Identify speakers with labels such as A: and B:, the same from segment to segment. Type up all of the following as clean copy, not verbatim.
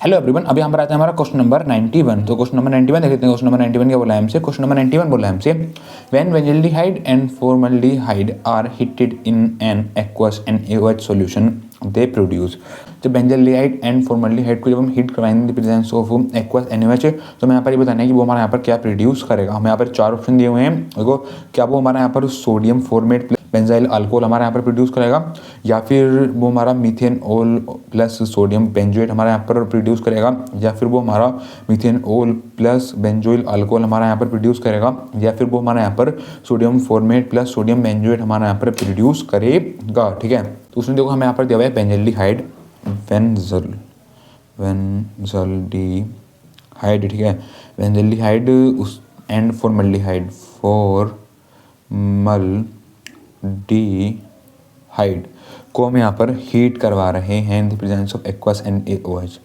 A: Hello everyone, अभी यहाँ पर आता है हमारा क्वेश्चन नंबर 91। तो क्वेश्चन नंबर 91 देख लेते हैं। क्वेश्चन नंबर 91 क्या बोला है हमसे? क्वेश्चन नंबर 91 बोला है हमसे, when benzaldehyde and formaldehyde are heated in an aqueous NaOH solution they produce. तो बेंजल्डिहाइड एंड फॉर्मल्डिहाइड को जब हम हीट करवाएंगे in the presence of aqueous NaOH, तो हमें यहाँ पर ये बताना है कि वो हमारे यहाँ पर क्या प्रोड्यूस करेगा। हमें यहाँ पर चार ऑप्शन दिए हुए हैं। देखो, क्या वो हमारे यहाँ पर सोडियम फॉर्मेट बेंजाइल अल्कोहल हमारे यहाँ पर प्रोड्यूस करेगा, या फिर वो हमारा मीथेनॉल प्लस सोडियम बेंजोएट हमारे यहाँ पर प्रोड्यूस करेगा, या फिर वो हमारा मीथेनॉल प्लस बेंजोइल अल्कोहल हमारा यहाँ पर प्रोड्यूस करेगा, या फिर वो हमारे यहाँ पर sodium format plus sodium benzoate हमारे यहाँ पर प्रोड्यूस करेगा। ठीक है, तो उसमें देखो हमें यहाँ पर दिया हुआ है बेंजल्डिहाइड, बेंजल्डिहाइड, ठीक है, बेंजल्डिहाइड उस एंड फॉर्मल्डिहाइड हाइड को हम यहाँ पर हीट करवा रहे हैं इन the presence of aqueous NaOH।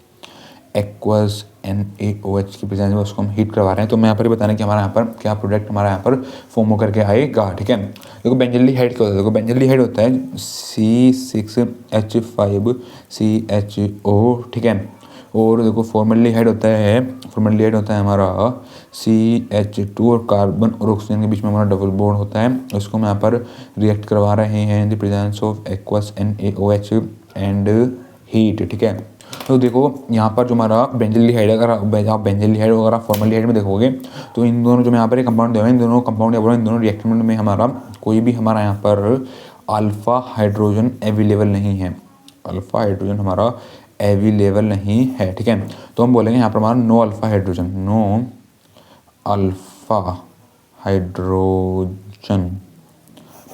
A: Aqueous NaOH की प्रेजेंस में उसको हम हीट करवा रहे हैं। तो मैं यहाँ पर बताना कि हमारे यहाँ पर क्या प्रोडक्ट हमारे यहाँ पर फॉर्म होकर के आएगा। ठीक है, देखो बेंजल्डिहाइड क्या होता है? देखो बेंजल्डिहाइड होता है C6H5CHO, ठीक है। और देखो फॉर्मल्डिहाइड होता है हमारा CH2 और कार्बन और ऑक्सीजन के बीच में हमारा डबल बॉन्ड होता है। उसको हम यहाँ पर रिएक्ट करवा रहे हैं इन the presence of aqueous NaOH and heat. ठीक है, तो देखो यहाँ पर जो हमारा बेंजल्डिहाइड, अगर आप बेंजल्डिहाइड वगैरह फॉर्मल्डिहाइड में देखोगे तो इन दोनों जो यहाँ पर कंपाउंड दिए हुए हैं, इन दोनों कंपाउंड या इन दोनों रिएक्टेंट में हमारा कोई भी हमारा यहाँ पर अल्फा हाइड्रोजन अवेलेबल नहीं है। अल्फा हाइड्रोजन हमारा अवेलेबल नहीं है। ठीक है, तो हम बोलेंगे यहाँ पर हमारा नो अल्फा हाइड्रोजन,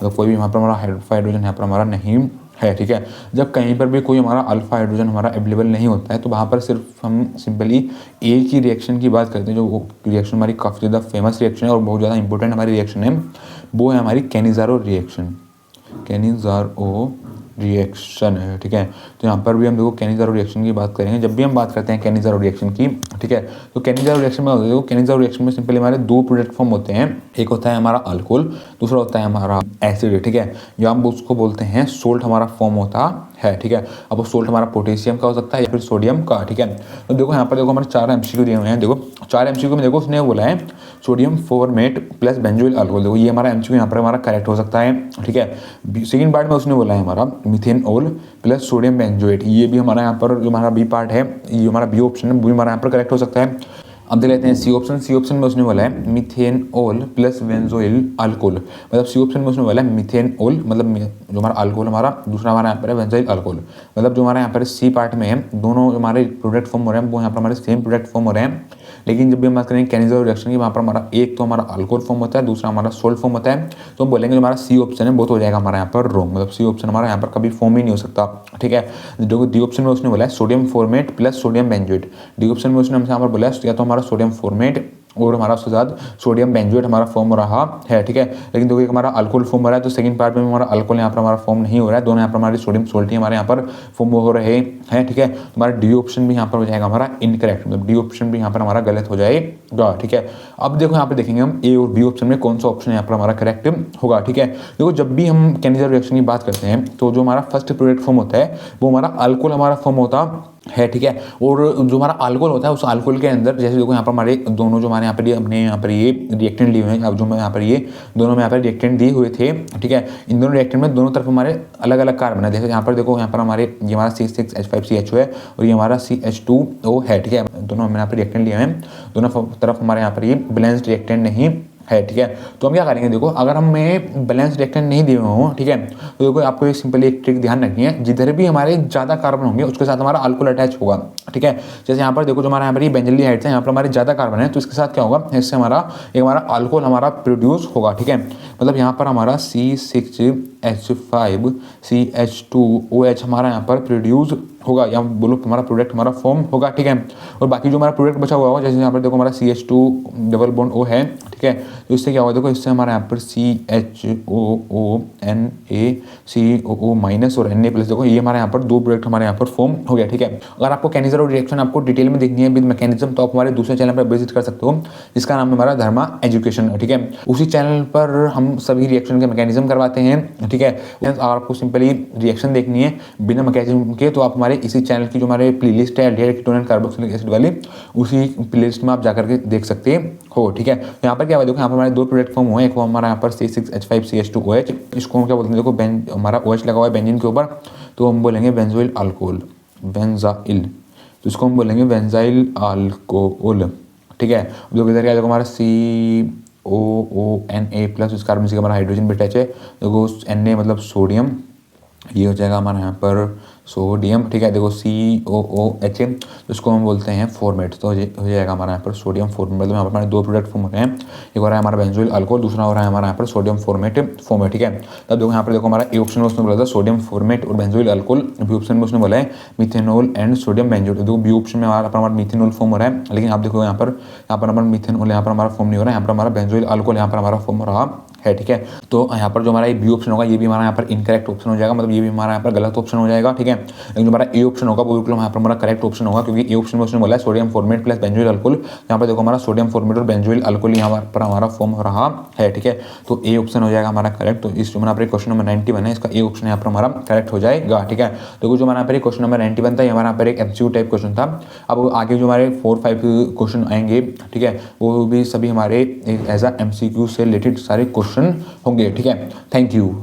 A: तो कोई भी यहाँ पर हमारा अल्फा हाइड्रोजन यहाँ पर हमारा नहीं है। ठीक है, जब कहीं पर भी कोई हमारा अल्फा हाइड्रोजन हमारा अवेलेबल नहीं होता है तो वहाँ पर सिर्फ हम सिंपली एक ही रिएक्शन की बात करते हैं, जो रिएक्शन हमारी काफ़ी ज़्यादा फेमस रिएक्शन है और बहुत ज़्यादा इंपॉर्टेंट हमारी रिएक्शन है, वो है हमारी कैनिज़ारो रिएक्शन है। ठीक है, तो यहाँ पर भी हम देखो कैनिज़ारो रिएक्शन की बात करेंगे जब भी हम बात करते हैं कैनिज़ारो रिएक्शन की। ठीक है, तो कैनिज़ारो रिएक्शन में देखो, कैनिज़ारो रिएक्शन में सिंपली हमारे दो प्रोडक्ट फॉर्म होते हैं। एक होता है हमारा अल्कोहल, दूसरा होता है हमारा एसिड। ठीक है, या हम उसको बोलते हैं सोल्ट हमारा फॉर्म होता है। ठीक है, अब वो सोल्ट हमारा पोटेशियम का हो सकता है या फिर सोडियम का। ठीक है, तो देखो यहाँ पर देखो हमारे 4 MCQ दिए हुए हैं। देखो 4 MCQ में देखो उसने बोला है sodium format plus benzoyl alcohol. देखो ये हमारा MCQ यहाँ पर हमारा करेक्ट हो सकता है। ठीक है, सेकंड पार्ट में उसने बोला है हमारा मिथेनॉल प्लस सोडियम बेंजोएट, ये भी हमारा यहाँ पर जो हमारा बी पार्ट है, ये हमारा बी ऑप्शन है, वो भी हमारा यहाँ पर करेक्ट हो सकता है। अब देख लेते हैं सी ऑप्शन में उसने बोला है मिथेनॉल प्लस बेंजोइल अल्कोहल, मतलब सी ऑप्शन में उसने बोला है मिथेनॉल, मतलब जो हमारा अल्कोहल हमारा, दूसरा हमारा यहाँ पर है बेंजोइल अल्कोहल। मतलब जो हमारे यहाँ पर सी पार्ट में है, दोनों जो हमारे प्रोडक्ट फॉर्म हो रहे हैं वो यहाँ पर हमारे सेम प्रोडक्ट फॉर्म हो रहे हैं। लेकिन जब भी हम बात करेंगे कैनिज़ारो रिएक्शन की, वहाँ पर हमारा एक तो हमारा अल्कोहल फॉर्म होता है, दूसरा हमारा सोल्ट फॉर्म होता है। तो हम बोलेंगे जो हमारा सी ऑप्शन है वो तो हो जाएगा हमारा यहाँ पर रॉन्ग, मतलब सी ऑप्शन हमारा यहाँ पर कभी फॉर्म ही नहीं हो सकता। ठीक है, जो डी ऑप्शन में उसने बोला है sodium format plus sodium benzoate, D option में उसने हमसे यहाँ पर बोला है या तो हमारा सोडियम फॉर्मेट और हमारा उसके साथ सोडियम बेंजोएट हमारा फॉर्म हो रहा है। ठीक है, लेकिन देखो एक हमारा अल्कोहल फॉर्म हो रहा है, तो सेकंड पार्ट में हमारा अल्कोहल यहाँ पर हमारा फॉर्म नहीं हो रहा है, दोनों यहाँ पर हमारे सोडियम सोल्ट ही हमारे यहाँ पर फॉर्म हो रहे हैं। ठीक है, तो हमारा डी ऑप्शन भी यहाँ पर हो जाएगा हमारा इनकरेक्ट, मतलब डी ऑप्शन भी यहाँ पर हमारा गलत हो जाएगा। ठीक है, अब देखो यहाँ पर देखेंगे हम ए और बी ऑप्शन में कौन सा ऑप्शन यहाँ पर हमारा करेक्ट होगा। ठीक है, देखो जब भी हम कैनिज़ारो रिएक्शन की बात करते हैं तो जो हमारा फर्स्ट प्रोडक्ट फॉर्म होता है वो हमारा अल्कोहल हमारा फॉर्म होता है। ठीक है, और जो हमारा अल्कोहल होता है उस अल्कोहल के अंदर जैसे देखो यहाँ पर हमारे दोनों जो हमारे यहाँ पर हमने यहाँ पर ये रिएक्टेंट लिए हुए हैं, अब जो मैं यहाँ पर ये दोनों में यहाँ पर रिएक्टेंट दिए हुए थे। ठीक है, इन दोनों रिएक्टेंट में दोनों तरफ हमारे अलग अलग कार्बन है। जैसे यहाँ पर देखो यहाँ पर हमारे ये हमारा C6H5CHO है और ये हमारा CH2O है। ठीक है, दोनों हमने यहाँ पर रिएक्टेंट लिए हैं, दोनों तरफ हमारे यहाँ पर ये बैलेंस्ड रिएक्टेंट नहीं है। ठीक है, तो हम क्या करेंगे, देखो अगर हमें बैलेंस रिएक्टेंट नहीं दिए हुए हों, ठीक है, तो देखो आपको एक सिंपली एक ट्रिक ध्यान रखनी है, जिधर भी हमारे ज़्यादा कार्बन होंगे उसके साथ हमारा अल्कोहल अटैच होगा। ठीक है, जैसे यहाँ पर देखो जो हमारा यहाँ पर ये बेंजल्डिहाइड है, यहाँ पर हमारे ज़्यादा कार्बन है, तो इसके साथ क्या होगा, इससे हमारा अल्कोहल हमारा प्रोड्यूस होगा। ठीक है, मतलब यहाँ पर हमारा C6H5CH2OH हमारा यहाँ पर प्रोड्यूस होगा, या बोलो हमारा प्रोडक्ट हमारा फॉर्म होगा। ठीक है, और बाकी जो हमारा प्रोडक्ट बचा हुआ होगा, जैसे यहाँ पर देखो हमारा CH2 डबल बॉन्ड O है। ठीक ठीक है। तो इससे क्या होगा, देखो इससे हमारे यहाँ पर CHOONA माइनस और Na प्लस, देखो ये हमारे यहाँ पर दो प्रोडक्ट हमारे यहाँ पर फॉर्म हो गया, ठीक है। अगर आपको कैनिज़ारो रिएक्शन आपको डिटेल में देखनी है विद मैकेनिज्म, तो आप हमारे दूसरे चैनल पर विजिट कर सकते हो, जिसका नाम है हमारा धर्मा एजुकेशन, ठीक है। उसी चैनल पर हम सभी रिएक्शन के मैकेनिज्म करवाते हैं, ठीक है। अगर आपको सिंपली रिएक्शन देखनी है बिना मैकेनिज्म के, तो आप हमारे इसी चैनल की जो हमारे प्लेलिस्ट है aldehyde ketone and carboxylic acid वाली, उसी प्लेलिस्ट में आप जाकर के देख सकते हो, ठीक है। तो यहाँ पर क्या हुआ, देखो यहाँ पर हमारे दो प्रोडक्ट फॉर्म हुए, एक वो हमारा यहाँ पर C6H5CH2OH, इसको हम क्या बोलते हैं, देखो हमारा OH लगा हुआ है बेंजीन के ऊपर, तो हम बोलेंगे बेंजोइल अल्कोहल, बेंजाइल, तो इसको हम बोलेंगे बेंजाइल अल्कोहल, ठीक है। जो इधर क्या, देखो हमारा COONA प्लस, इस कार्बन से हमारा हाइड्रोजन भी टच है, देखो Na मतलब सोडियम, ये हो जाएगा हमारे यहाँ पर सोडियम, ठीक है। देखो COOH, तो इसको हम बोलते हैं फॉर्मेट, तो हो जाएगा हमारा यहाँ पर सोडियम फॉर्मेट, मतलब यहाँ पर हमारे दो प्रोडक्ट फॉर्म हो रहे हैं, एक हो रहा है हमारा बेंजोइल अल्कोहल, दूसरा हो रहा है हमारा यहाँ पर सोडियम फॉर्मेट, ठीक है। तब देखो यहाँ पर देखो हमारा ए ऑप्शन में उसने बोला था सोडियम फॉर्मेट और बेंजोइल अल्कोहल, बी ऑप्शन में उसने बोला है मिथेनॉल एंड सोडियम बेंजोइल, देखो बी ऑप्शन में हमारा मिथेनॉल फॉर्म हो रहा है, लेकिन आप देखो यहाँ पर हमारा मिथेनॉल यहाँ पर हमारा फॉर्म नहीं हो रहा है, यहाँ पर हमारा बेंजोइल अल्कोहल यहाँ पर हमारा फॉर्म हो रहा है, ठीक है। तो यहाँ पर जो हमारा बी ऑप्शन होगा ये भी हमारा यहाँ पर इनकरेक्ट ऑप्शन हो जाएगा, मतलब ये भी हमारा यहाँ पर गलत ऑप्शन हो जाएगा, ठीक है। लेकिन जो हमारा ए ऑप्शन होगा वो बिल्कुल यहाँ पर हमारा करेक्ट ऑप्शन होगा, क्योंकि ए ऑप्शन में उसने बोला है sodium format plus benzoyl alcohol, यहाँ पर देखो हमारा सोडियम फॉर्मेट और बेंजोइल अल्कोहल यहाँ पर हमारा फॉर्म हो रहा है, ठीक है। तो ए ऑप्शन हो जाएगा हमारा करेक्ट। तो इस जो हमारा क्वेश्चन नंबर 91 है, इसका ए ऑप्शन यहाँ पर हमारा करेक्ट हो जाएगा, ठीक है। तो जो हमारा यहाँ पर क्वेश्चन नंबर 91 था, ये हमारा यहाँ पर एक एमसीक्यू टाइप क्वेश्चन था। अब आगे जो हमारे 4-5 क्वेश्चन आएंगे, ठीक है, वो भी सभी हमारे एज अ एमसीक्यू से रिलेटेड सारे क्वेश्चन होंगे, ठीक है। Thank you.